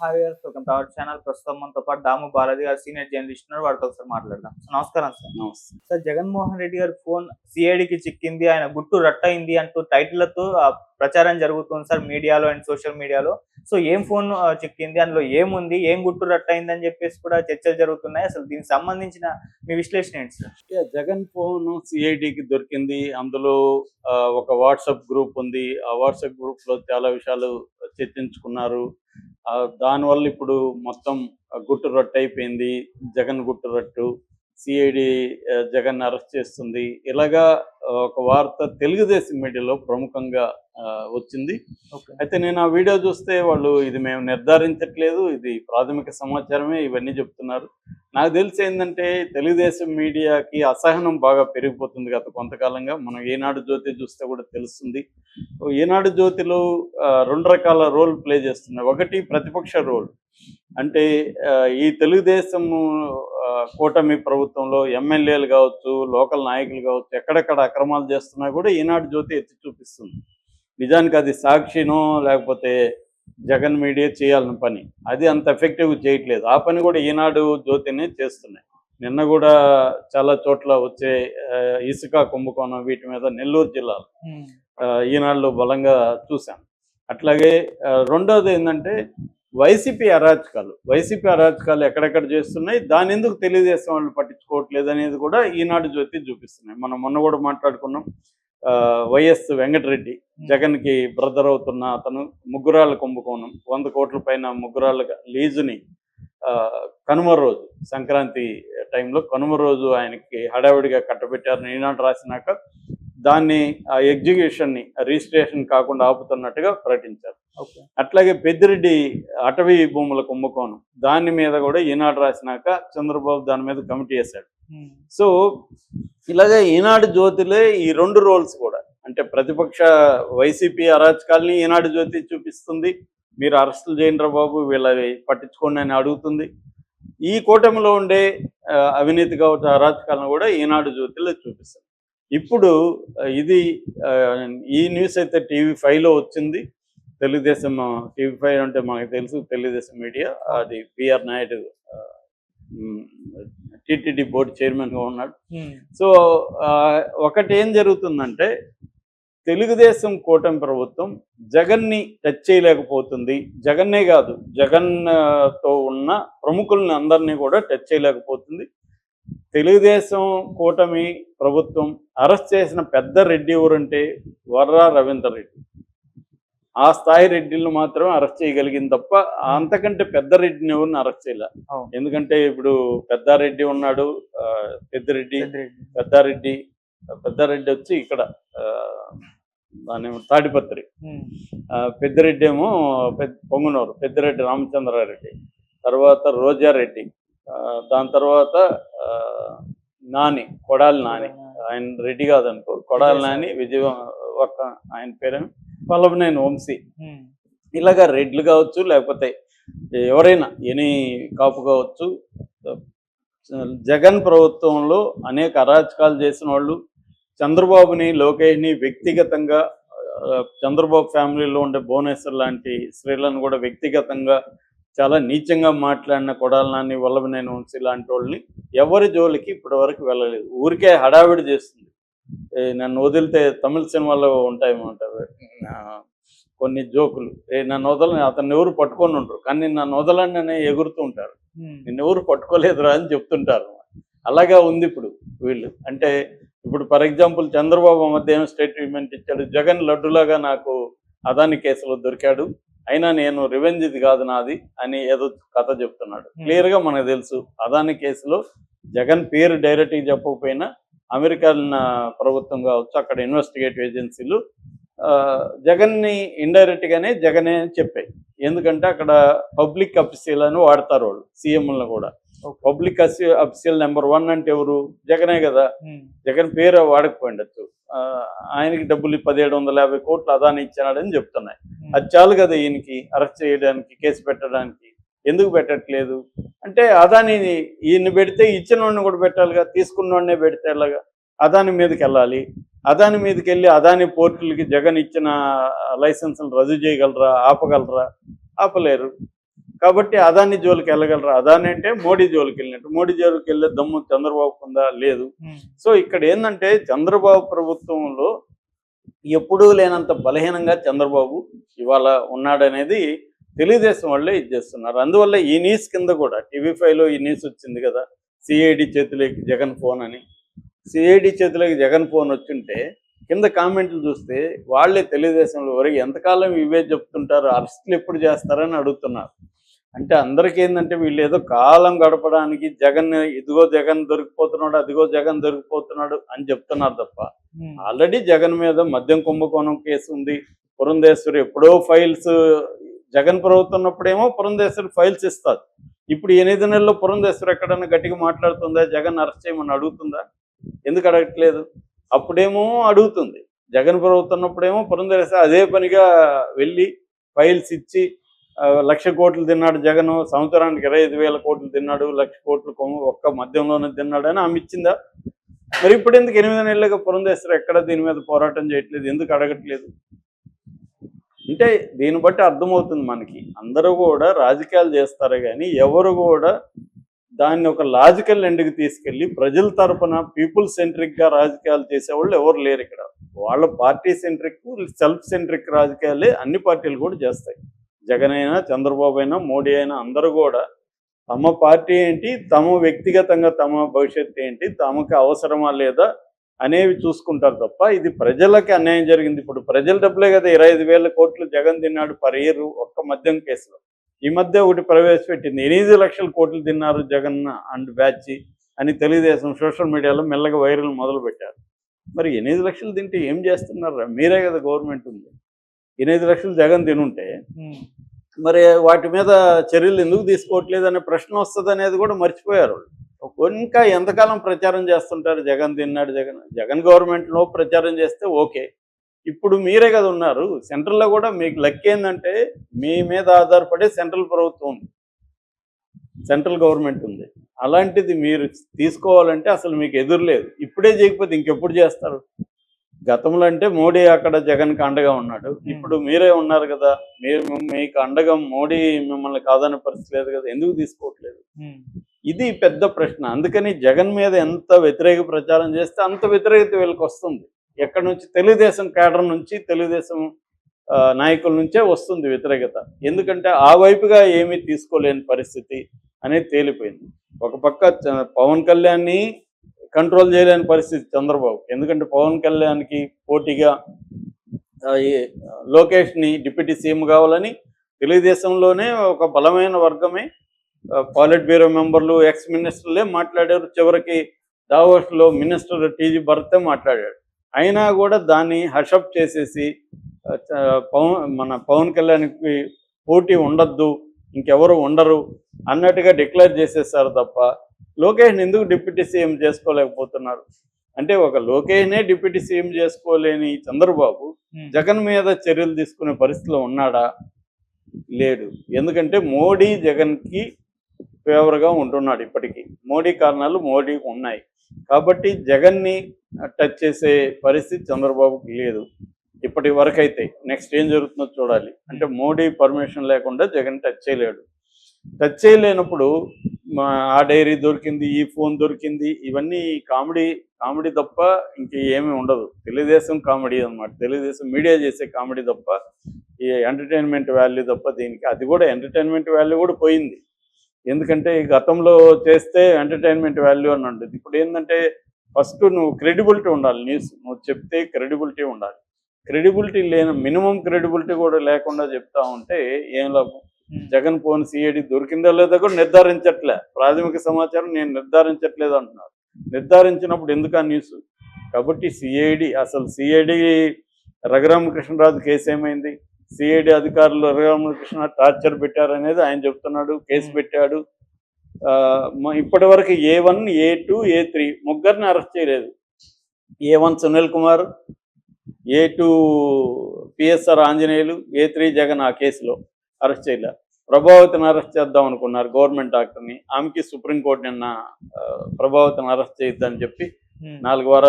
Hi viewers, welcome to our channel. ప్రస్తుతం మనతో పాటు దాము బాలాజీ గారు సీనియర్ జర్నలిస్ట్ ఉన్నారు. వాడితో ఒకసారి మాట్లాడదాం. నమస్కారం సార్. నమస్తే. సార్, జగన్మోహన్ రెడ్డి గారి ఫోన్ సిఐడికి చిక్కింది, ఆయన గుట్టు రట్టయింది అంటూ టైటిళ్లతో ప్రచారం జరుగుతుంది సార్ మీడియాలో అండ్ సోషల్ మీడియాలో. సో ఏం ఫోన్ చిక్కింది, అందులో ఏముంది, ఏం గుట్టు రట్టయింది అని చెప్పేసి కూడా చర్చలు జరుగుతున్నాయి. అసలు దీనికి సంబంధించిన మీ విశ్లేషణ ఏంటి సార్? జగన్ ఫోన్ సిఐడికి దొరికింది. అందులో ఒక వాట్సాప్ గ్రూప్ ఉంది. ఆ వాట్సాప్ గ్రూప్ లో చాలా విషయాలు చర్చించుకున్నారు. దానివల్ల ఇప్పుడు మొత్తం గుట్టు రట్టు అయిపోయింది. జగన్ గుట్టు రట్టు, సిఐడి జగన్ అరెస్ట్ చేస్తుంది. ఇలాగా ఒక వార్త తెలుగుదేశం మీడియాలో ప్రముఖంగా వచ్చింది. అయితే నేను ఆ వీడియో చూస్తే వాళ్ళు ఇది మేము నిర్ధారించట్లేదు, ఇది ప్రాథమిక సమాచారమే, ఇవన్నీ చెప్తున్నారు. నాకు తెలిసి ఏంటంటే తెలుగుదేశం మీడియాకి అసహనం బాగా పెరిగిపోతుంది గత కొంతకాలంగా. మనం ఈనాడు జ్యోతి చూస్తే కూడా తెలుస్తుంది. ఈనాడు జ్యోతిలో రెండు రకాల రోల్ ప్లే చేస్తున్నాయి. ఒకటి ప్రతిపక్ష రోల్, అంటే ఈ తెలుగుదేశం కూటమి ప్రభుత్వంలో ఎమ్మెల్యేలు కావచ్చు, లోకల్ నాయకులు కావచ్చు, ఎక్కడెక్కడ అక్రమాలు చేస్తున్నా కూడా ఈనాడు జ్యోతి ఎత్తి చూపిస్తుంది. నిజానికి అది సాక్షినో లేకపోతే జగన్ మీడియా చేయాలని పని, అది అంత ఎఫెక్టివ్ చేయట్లేదు. ఆ పని కూడా ఈనాడు జ్యోతినే చేస్తున్నాయి. నిన్న కూడా చాలా చోట్ల వచ్చే ఇసుక కుంభకోణం వీటి మీద నెల్లూరు జిల్లాలో ఈనాడులో బలంగా చూశాం. అట్లాగే రెండోది ఏంటంటే వైసీపీ అరాచకాలు ఎక్కడెక్కడ చేస్తున్నాయి, దాని ఎందుకు తెలుగుదేశం వాళ్ళు పట్టించుకోవట్లేదు అనేది కూడా ఈనాడు జ్యోతి చూపిస్తున్నాయి. మనం మొన్న కూడా మాట్లాడుకున్నాం. వైఎస్ వెంకటరెడ్డి, జగన్కి బ్రదర్ అవుతున్న అతను, ముగ్గురాళ్ళ కుంభకోణం, 100 కోట్ల పైన ముగ్గురాళ్ళ లీజుని కనుమ రోజు, సంక్రాంతి టైంలో కనుమ రోజు ఆయనకి హడావిడిగా కట్టబెట్టారని ఈనాడు రాసినాక దాన్ని ఆ ఎగ్జిక్యూషన్ని రిజిస్ట్రేషన్ కాకుండా ఆపుతున్నట్టుగా ప్రకటించారు. అట్లాగే పెద్దిరెడ్డి అటవీ భూముల కుంభకోణం, దాని మీద కూడా ఈనాడు రాసినాక చంద్రబాబు దాని మీద కమిటీ వేశాడు. సో ఇలాగే ఈనాడు జ్యోతిలే ఈ రెండు రోల్స్ కూడా, అంటే ప్రతిపక్ష వైసీపీ అరాచకాలని ఈనాడు జ్యోతి చూపిస్తుంది, మీరు అరెస్టులు చేయండి బాబు, వీళ్ళవి పట్టించుకోండి అని అడుగుతుంది. ఈ కూటమిలో ఉండే అవినీతి కావచ్చు, అరాచకాలను కూడా ఈనాడు జ్యోతిలో చూపిస్తుంది. ఇప్పుడు ఇది ఈ న్యూస్ అయితే TV5లో వచ్చింది. తెలుగుదేశం TV5 అంటే మనకు తెలుసు, తెలుగుదేశం మీడియా. అది పిఆర్ నాయుడు టీటీడీ బోర్డు చైర్మన్గా ఉన్నాడు. సో ఒకటి ఏం జరుగుతుందంటే తెలుగుదేశం కూటమి ప్రభుత్వం జగన్ని టచ్ చేయలేకపోతుంది. జగన్నే కాదు, జగన్తో ఉన్న ప్రముఖుల్ని అందరినీ కూడా టచ్ చేయలేకపోతుంది. తెలుగుదేశం కూటమి ప్రభుత్వం అరెస్ట్ చేసిన పెద్ద రెడ్డి ఎవరంటే వర్రా రవీందర్ రెడ్డి. ఆ స్థాయి రెడ్డిలను మాత్రం అరెస్ట్ చేయగలిగింది తప్ప అంతకంటే పెద్ద రెడ్డిని ఎవరిని అరెస్ట్ చేయలే. ఎందుకంటే ఇప్పుడు పెద్దారెడ్డి ఉన్నాడు, పెద్దారెడ్డి వచ్చి ఇక్కడ దాని తాడిపత్రి, పెద్దిరెడ్డి ఏమో పొంగునూరు, పెద్దిరెడ్డి రామచంద్రారెడ్డి, తర్వాత రోజారెడ్డి, దాని తర్వాత నాని, కొడాలి నాని, ఆయన రెడ్డి కాదనుకో, కొడాలి నాని, ఒక ఆయన పేరేమో వల్లభనేని వంశీ. ఇలాగా రెడ్లు కావచ్చు, లేకపోతే ఎవరైనా ఎనీ కాపు కావచ్చు. జగన్ ప్రభుత్వంలో అనేక అరాచకాలు చేసిన వాళ్ళు, చంద్రబాబుని, లోకేష్ని వ్యక్తిగతంగా, చంద్రబాబు ఫ్యామిలీలో ఉండే భువనేశ్వర్ లాంటి స్త్రీలను కూడా వ్యక్తిగతంగా చాలా నీచంగా మాట్లాడిన కొడాలి నాని, వల్లభనేని వంశీ లాంటి వాళ్ళని ఎవరి జోలికి ఇప్పటి వరకు వెళ్ళలేదు. ఊరికే హడావిడి చేస్తుంది. నన్ను వదిలితే తమిళ సినిమాలో ఉంటాయేమంట కొన్ని జోకులు, నన్ను వదలని, అతన్ని ఎవరు పట్టుకొని ఉంటారు, కానీ నన్ను వదలండి అనే ఎగురుతూ ఉంటారు. నిన్ను ఎవరు పట్టుకోలేదురా అని చెప్తుంటారు. అలాగా ఉంది ఇప్పుడు వీళ్ళు. అంటే ఇప్పుడు ఫర్ ఎగ్జాంపుల్ చంద్రబాబు మధ్య ఏమో స్టేట్మెంట్ ఇచ్చాడు, జగన్ లడ్డులాగా నాకు అదాని కేసులో దొరికాడు, అయినా నేను రివెంజ్ ఇది కాదు నాది అని ఏదో కథ చెప్తున్నాడు. క్లియర్గా మనకు తెలుసు, అదాని కేసులో జగన్ పేరు డైరెక్ట్గా చెప్పకపోయినా అమెరికా ప్రభుత్వం కావచ్చు, అక్కడ ఇన్వెస్టిగేటివ్ ఏజెన్సీలు జగన్ని ఇండైరెక్ట్గానే జగనే చెప్పాయి. ఎందుకంటే అక్కడ పబ్లిక్ అఫీషియల్ అని వాడతారు వాళ్ళు, సీఎంలను కూడా. పబ్లిక్ అఫీషియల్ నెంబర్ 1 అంటే ఎవరు? జగనే కదా. జగన్ పేరు వాడకపోయిండొచ్చు, ఆయనకి డబ్బులు 1750 కోట్లు అదాని ఇచ్చాడని చెప్తున్నాయి. అది చాలు కదా ఈయనకి అరెస్ట్ చేయడానికి, కేసు పెట్టడానికి. ఎందుకు పెట్టట్లేదు అంటే అదానిని ఈయన్ని పెడితే ఇచ్చిన వాడిని కూడా పెట్టాలిగా, తీసుకున్న వాడినే పెడితే ఎలాగా? అదాని మీదకి వెళ్ళాలి. అదాని మీదకి వెళ్ళి అదాని పోర్టులకి జగన్ ఇచ్చిన లైసెన్సులు రద్దు చేయగలరా, ఆపగలరా? ఆపలేరు. కాబట్టి అదాని జోలికి వెళ్ళగలరా? అదాని అంటే మోడీ జోలికి వెళ్ళినట్టు. మోడీ జోలికి వెళ్ళే దమ్ము చంద్రబాబుకు ఉందా? లేదు. సో ఇక్కడ ఏంటంటే చంద్రబాబు ప్రభుత్వంలో ఎప్పుడూ లేనంత బలహీనంగా చంద్రబాబు ఇవాళ ఉన్నాడనేది తెలుగుదేశం వాళ్ళే ఇది చేస్తున్నారు. అందువల్ల ఈ న్యూస్ కింద కూడా TV5లో ఈ న్యూస్ వచ్చింది కదా, సిఐడి చేతిలోకి జగన్ ఫోన్ అని. సిఐడి చేతిలోకి జగన్ ఫోన్ వచ్చుంటే కింద కామెంట్లు చూస్తే వాళ్ళే తెలుగుదేశంలో వరకు ఎంతకాలం ఇవే చెప్తుంటారు, అరెస్టులు ఎప్పుడు చేస్తారని అడుగుతున్నారు. అంటే అందరికీ ఏంటంటే వీళ్ళు ఏదో కాలం గడపడానికి జగన్, ఇదిగో జగన్ దొరికిపోతున్నాడు, అదిగో జగన్ దొరికిపోతున్నాడు అని చెప్తున్నారు తప్ప ఆల్రెడీ జగన్ మీద మద్యం కుంభకోణం కేసు ఉంది. పురంధేశ్వరి ఎప్పుడో ఫైల్స్, జగన్ ప్రభుత్వం ఉన్నప్పుడేమో పురంధేశ్వరి ఫైల్స్ ఇస్తారు. ఇప్పుడు 8 నెలల్లో పురంధేశ్వరి ఎక్కడన్నా గట్టిగా మాట్లాడుతుందా? జగన్ అరెస్ట్ చేయమని అడుగుతుందా? ఎందుకు అడగట్లేదు? అప్పుడేమో అడుగుతుంది. జగన్ ప్రభుత్వం ఉన్నప్పుడేమో పురంధేశ్వరి అదే పనిగా వెళ్ళి ఫైల్స్ ఇచ్చి 1,00,000 కోట్లు తిన్నాడు జగన్, సంవత్సరానికి 25,000 కోట్లు తిన్నాడు, 1,00,000 కోట్లు ఒక్క మద్యంలోనే తిన్నాడు అని ఆమె ఇచ్చిందా? మరి ఇప్పుడు ఎందుకు 8 నెలలుగా పురంధేశ్వరి ఎక్కడ దీని మీద పోరాటం చేయట్లేదు? ఎందుకు అడగట్లేదు? అంటే దీన్ని బట్టి అర్థమవుతుంది మనకి, అందరూ కూడా రాజకీయాలు చేస్తారు కానీ ఎవరు కూడా దాన్ని ఒక లాజికల్ ఎండ్కి తీసుకెళ్ళి ప్రజల తరపున పీపుల్ సెంట్రిక్గా రాజకీయాలు చేసేవాళ్ళు ఎవరు లేరు ఇక్కడ. వాళ్ళ పార్టీ సెంట్రిక్, సెల్ఫ్ సెంట్రిక్ రాజకీయాలే అన్ని పార్టీలు కూడా చేస్తాయి. జగన్ అయినా, చంద్రబాబు అయినా, మోడీ అయినా అందరూ కూడా తమ పార్టీ ఏంటి, తమ వ్యక్తిగతంగా తమ భవిష్యత్తు ఏంటి, తమకు అవసరమా లేదా అనేవి చూసుకుంటారు తప్ప ఇది ప్రజలకి అన్యాయం జరిగింది. ఇప్పుడు ప్రజల డబ్బులే కదా 25,000 కోట్లు జగన్ తిన్నాడు పర్ ఇయర్ ఒక్క మద్యం కేసులో. ఈ మధ్య ఒకటి ప్రవేశపెట్టింది, 8 లక్షల కోట్లు తిన్నారు జగన్ అండ్ బ్యాచ్ అని తెలుగుదేశం సోషల్ మీడియాలో మెల్లగా వైరల్ మొదలు పెట్టారు. మరి 8 లక్షలు తింటే ఏం చేస్తున్నారు? మీరే కదా గవర్నమెంట్ ఉంది. 8 లక్షలు జగన్ తినుంటే మరి వాటి మీద చర్యలు ఎందుకు తీసుకోవట్లేదు అనే ప్రశ్న వస్తుంది అనేది కూడా మర్చిపోయారు. ఇంకా ఎంతకాలం ప్రచారం చేస్తుంటారు జగన్ తిన్నాడు, జగన్ గవర్నమెంట్లో ప్రచారం చేస్తే ఓకే. ఇప్పుడు మీరే కదా ఉన్నారు సెంట్రల్లో కూడా. మీకు లక్ ఏంటంటే మీ మీద ఆధారపడే సెంట్రల్ ప్రభుత్వం ఉంది, సెంట్రల్ గవర్నమెంట్ ఉంది. అలాంటిది మీరు తీసుకోవాలంటే అసలు మీకు ఎదురులేదు. ఇప్పుడే చేయకపోతే ఇంకెప్పుడు చేస్తారు? గతంలో అంటే మోడీ అక్కడ జగన్కి అండగా ఉన్నాడు, ఇప్పుడు మీరే ఉన్నారు కదా, మీకు అండగా మోడీ మిమ్మల్ని కాదనే పరిస్థితి లేదు కదా, ఎందుకు తీసుకోవట్లేదు? ఇది పెద్ద ప్రశ్న. అందుకని జగన్ మీద ఎంత వ్యతిరేక ప్రచారం చేస్తే అంత వ్యతిరేకత వీళ్ళకి వస్తుంది. ఎక్కడి నుంచి? తెలుగుదేశం కేడర్ నుంచి, తెలుగుదేశం నాయకుల నుంచే వస్తుంది వ్యతిరేకత. ఎందుకంటే ఆ వైపుగా ఏమీ తీసుకోలేని పరిస్థితి అనేది తేలిపోయింది. ఒక పక్క పవన్ కళ్యాణ్ని కంట్రోల్ చేయలేని పరిస్థితి చంద్రబాబు. ఎందుకంటే పవన్ కళ్యాణ్కి పోటీగా లోకేష్ని డిప్యూటీ సీఎం కావాలని తెలుగుదేశంలోనే ఒక బలమైన వర్గమే, పాలిట్ బ్యూరో మెంబర్లు, ఎక్స్ మినిస్టర్లే మాట్లాడారు. చివరికి దావోస్లో మినిస్టర్ టీజీ భరతే మాట్లాడాడు. అయినా కూడా దాన్ని హషప్ చేసేసి మన పవన్ కళ్యాణ్కి పోటీ ఉండద్దు, ఇంకెవరు ఉండరు అన్నట్టుగా డిక్లేర్ చేసేసారు తప్ప లోకేష్ని ఎందుకు డిప్యూటీ సీఎం చేసుకోలేకపోతున్నారు? అంటే ఒక లోకేష్నే డిప్యూటీ సీఎం చేసుకోలేని చంద్రబాబు జగన్ మీద చర్యలు తీసుకునే పరిస్థితిలో ఉన్నాడా? లేడు. ఎందుకంటే మోడీ జగన్కి ఫేవర్గా ఉంటున్నాడు. ఇప్పటికీ మోడీ కారణాలు మోడీకి ఉన్నాయి కాబట్టి జగన్ని టచ్ చేసే పరిస్థితి చంద్రబాబుకి లేదు ఇప్పటి వరకు. అయితే నెక్స్ట్ ఏం జరుగుతుందో చూడాలి. అంటే మోడీ పర్మిషన్ లేకుండా జగన్ టచ్ చేయలేడు. టచ్ చేయలేనప్పుడు ఆ డైరీ దొరికింది, ఈ ఫోన్ దొరికింది, ఇవన్నీ కామెడీ తప్ప ఇంకేమీ ఉండదు. తెలుగుదేశం కామెడీ అన్నమాట, తెలుగుదేశం మీడియా చేసే కామెడీ తప్ప ఈ ఎంటర్టైన్మెంట్ వాల్యూ తప్ప దీనికి. అది కూడా ఎంటర్టైన్మెంట్ వాల్యూ కూడా పోయింది. ఎందుకంటే గతంలో చేస్తే ఎంటర్టైన్మెంట్ వాల్యూ అని ఉండేది. ఇప్పుడు ఏంటంటే ఫస్ట్ నువ్వు క్రెడిబిలిటీ ఉండాలి, న్యూస్ నువ్వు చెప్తే క్రెడిబిలిటీ ఉండాలి. క్రెడిబిలిటీ లేని, మినిమం క్రెడిబిలిటీ కూడా లేకుండా చెప్తా ఉంటే ఏం లాభం? జగన్ ఫోన్ సిఐడి దొరికిందో లేదో కూడా నిర్ధారించట్లే. ప్రాథమిక సమాచారం నేను నిర్ధారించట్లేదు అంటున్నారు. నిర్ధారించినప్పుడు ఎందుకు ఆ న్యూస్? కాబట్టి సిఐడి రఘురామకృష్ణరాజు కేసు ఏమైంది? సిఐడి అధికారులు రఘురామకృష్ణ టార్చర్ పెట్టారనేది ఆయన చెప్తున్నాడు, కేసు పెట్టాడు. ఇప్పటి వరకు A1, A2, A3 ముగ్గురిని అరెస్ట్ చేయలేదు. A1 Sunil Kumar, A2 PSR Anjaneyulu, A3 Jagan ఆ కేసులో అరెస్ట్ చేయలే. ప్రభావతిని అరెస్ట్ చేద్దాం అనుకున్నారు, గవర్నమెంట్ డాక్టర్ని. ఆమెకి సుప్రీంకోర్టు నిన్న ప్రభావతిని అరెస్ట్ చేయొద్దని చెప్పి 4 వారాలు